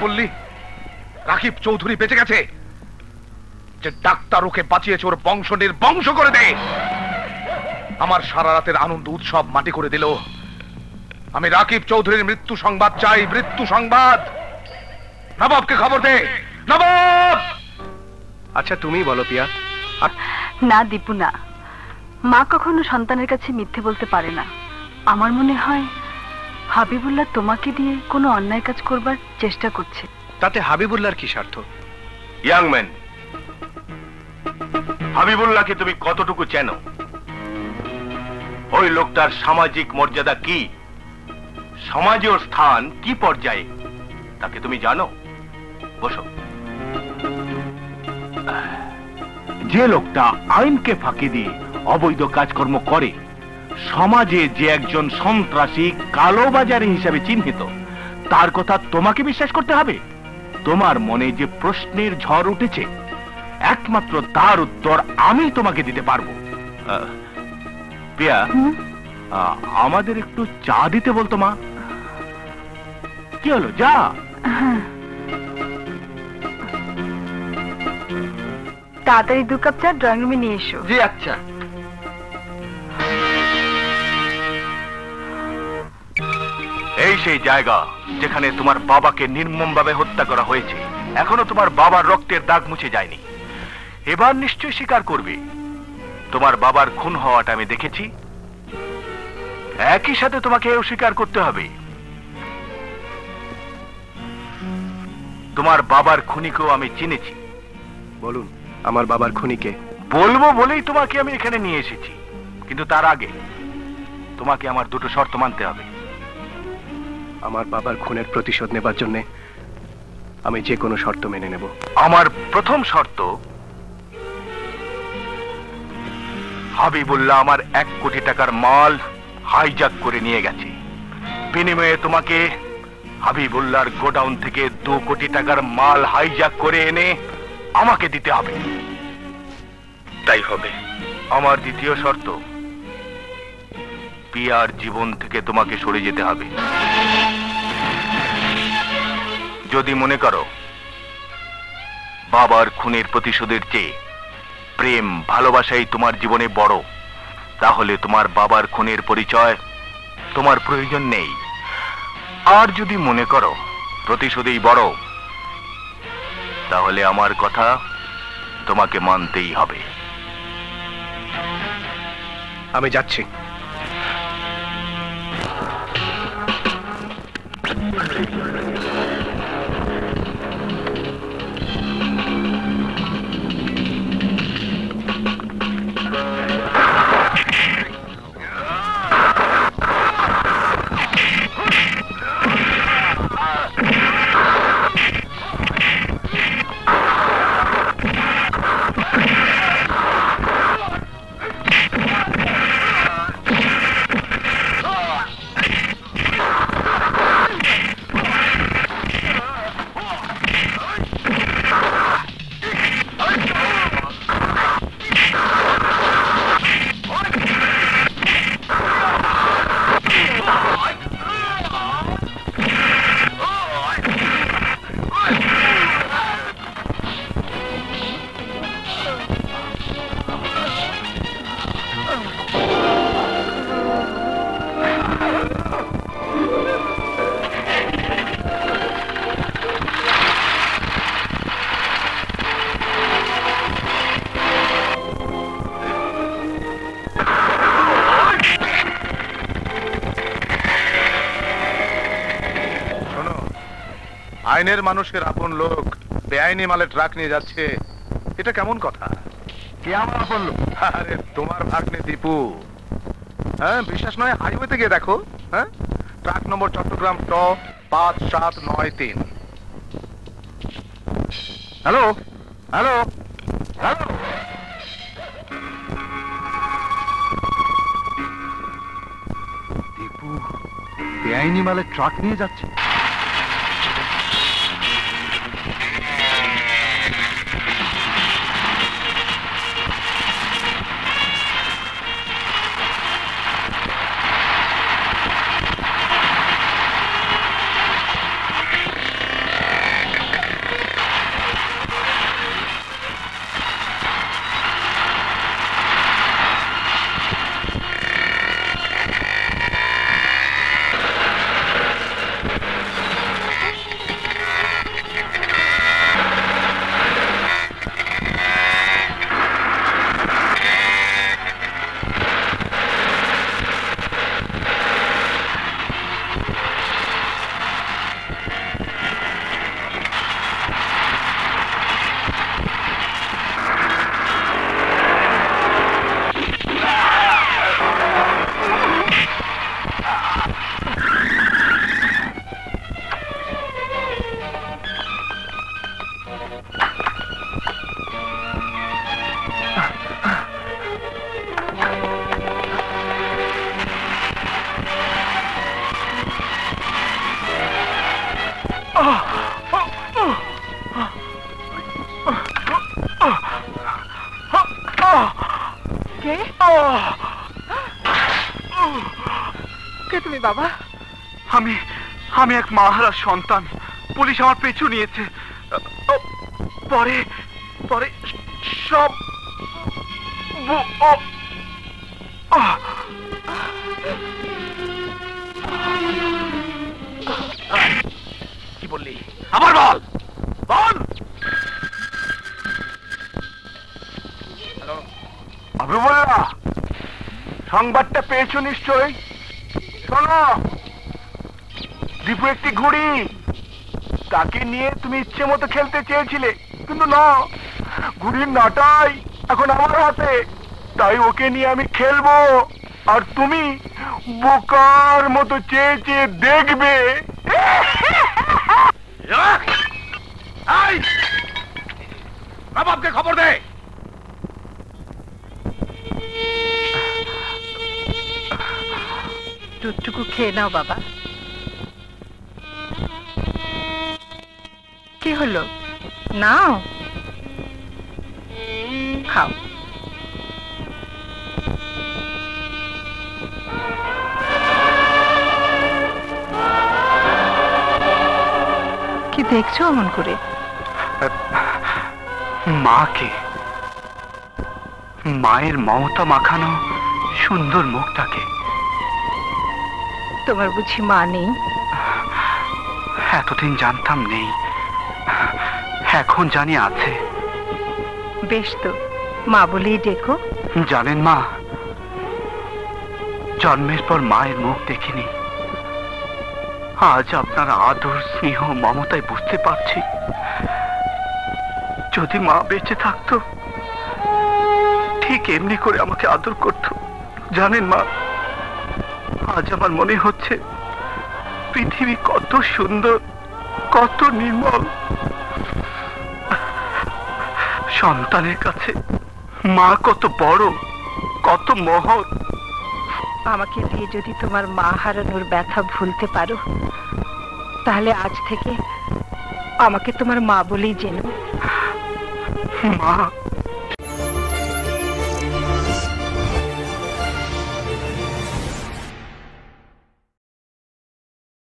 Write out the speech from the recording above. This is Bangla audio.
বললি রাকিব চৌধুরী বেঁচে গেছে? যে ডাক্তার ওকে বাঁচিয়েছে ওর বংশ নির্বংশ করে দে। আমার সারা রাতের আনন্দ উৎসব মাটি করে দিল। আমি রাকিব চৌধুরীর মৃত্যু সংবাদ চাই, মৃত্যু সংবাদ। নবাবকে খবর দে। নবাব! আচ্ছা তুমি বলো পিয়া। না দীপু না, মা কখনো সন্তানের কাছে মিথ্যে বলতে পারে না। আমার মনে হয় হাবিবুল্লাহ তোমাকে দিয়ে কোনো অন্যায় কাজ করবার চেষ্টা করছে। তাতে হাবিবুল্লাহর কি স্বার্থ? ইয়াং ম্যান, হাবিবুল্লাহকে তুমি কতটুকু চেনো? ওই লোকটার সামাজিক মর্যাদা কি, সমাজের স্থান কি পর্যায়ে, তাকে তুমি জানো? বসো। যে লোকটা আইনকে ফাঁকি দিয়ে অবৈধ কাজকর্ম করে, সমাজে যে একজন সন্ত্রাসী কালোবাজারি হিসাবে চিহ্নিত, তার কথা তোমাকে বিশ্বাস করতে হবে? তোমার মনে যে প্রশ্নের ঝড় উঠেছে, একমাত্র তার উত্তর আমি তোমাকে দিতে পারবো। পিয়া, আমাদের একটু চা দিতে বলতো মা। কি হলো, যা। তাড়াতাড়ি 2 কাপ চা ড্রয়িং রুমে নিয়ে এসো। জি আচ্ছা। এই সেই জায়গা যেখানে তোমার বাবাকে নির্মমভাবে হত্যা করা হয়েছে। এখনো তোমার বাবার রক্তের দাগ মুছে যায়নি। এবার নিশ্চয়ই স্বীকার করবে তোমার বাবার খুন হওয়াটা আমি দেখেছি। একই সাথে তোমাকে এও স্বীকার করতে হবে তোমার বাবার খুনিকেও আমি চিনেছি। বলুন আমার বাবার খুনিকে। বলবো বলেই তোমাকে আমি এখানে নিয়ে এসেছি, কিন্তু তার আগে তোমাকে আমার দুটো শর্ত মানতে হবে। আমার বাবার খুনের প্রতিশোধ নেবার জন্য আমি যে কোনো শর্ত মেনে নেব। আমার প্রথম শর্ত, হাবিবুল্লাহ আমার 1 কোটি টাকার মাল হাইজ্যাক করে নিয়ে গেছে। বিনিময়ে তোমাকে হাবিবুল্লাহর গোডাউন থেকে 2 কোটি টাকার মাল হাইজ্যাক করে এনে আমাকে দিতে হবে। তাই হবে। আমার দ্বিতীয় শর্ত, পিয়ার জীবন থেকে তোমাকে সরে যেতে হবে। যদি মনে করো বাবার খুনের প্রতিশোধের চেয়ে প্রেম ভালোবাসাই তোমার জীবনে বড়, তাহলে তোমার বাবার খুনের পরিচয় তোমার প্রয়োজন নেই। আর যদি মনে করো প্রতিশোধেই বড়, তাহলে আমার কথা তোমাকে মানতেই হবে। আমি যাচ্ছি। আইনের মানুষের আপন লোক বেআইনি মালে ট্রাক নিয়ে যাচ্ছে, এটা কেমন কথা? কে আমার আপন লোক? আরে তোমার ভাগ্নে দীপু। হ্যাঁ, বিশ্বাস নয় হাইওয়েতে গিয়ে দেখো। হ্যাঁ, ট্রাক নম্বর চট্টগ্রাম ট 5793। হ্যালো হ্যালো হ্যালো, দীপু বেআইনি মালে ট্রাক নিয়ে যাচ্ছে। কে কে তুমি বাবা? আমি এক মাহারা সন্তান। পুলিশ আমার পিছু নিয়েছে। পরে পরে সব কি বললি? আবার বল বল। হাবিবুল্লাহ, সংবাদটা পেয়েছো নিশ্চয়ই? শোনো, দীপু একটি ঘুড়ি, তাকে নিয়ে তুমি ইচ্ছে মতো খেলতে চেয়েছিলে, কিন্তু না, ঘুড়ির নাটাই এখন আমার হাতে, তাই ওকে নিয়ে আমি খেলবো, আর তুমি বোকার মতো চেয়ে চেয়ে দেখবে। বাবাকে খবর দে। দুধটুকু খেয়ে নাও বাবা। কি হলো? নাও, খাও। কি দেখছো অমন করে? মাকে, মায়ের মমতা মাখানো সুন্দর মুখটাকে। তোমার বুঝি মা নেই? এতদিন জানতাম নেই, এখন জানি আছে। বেশ তো, মা বলেই ডেকো। জানেন মা, জন্মের পর মায়ের মুখ দেখিনি, আজ আপনার আদর স্নেহ মমতায় বুঝতে পারছি, যদি মা বেঁচে থাকতো ঠিক এমনি করে আমাকে আদর করত। জানেন মা, আজ আমার মনে হচ্ছে পৃথিবী কত সুন্দর, কত নির্মল। সন্তানের কাছে মা কত বড়, কত মহৎ। আমাকে দিয়ে যদি তোমার মা হারানোর ব্যথা ভুলতে পারো, তাহলে আজ থেকে আমাকে তোমার মা বলেই জেনো। মা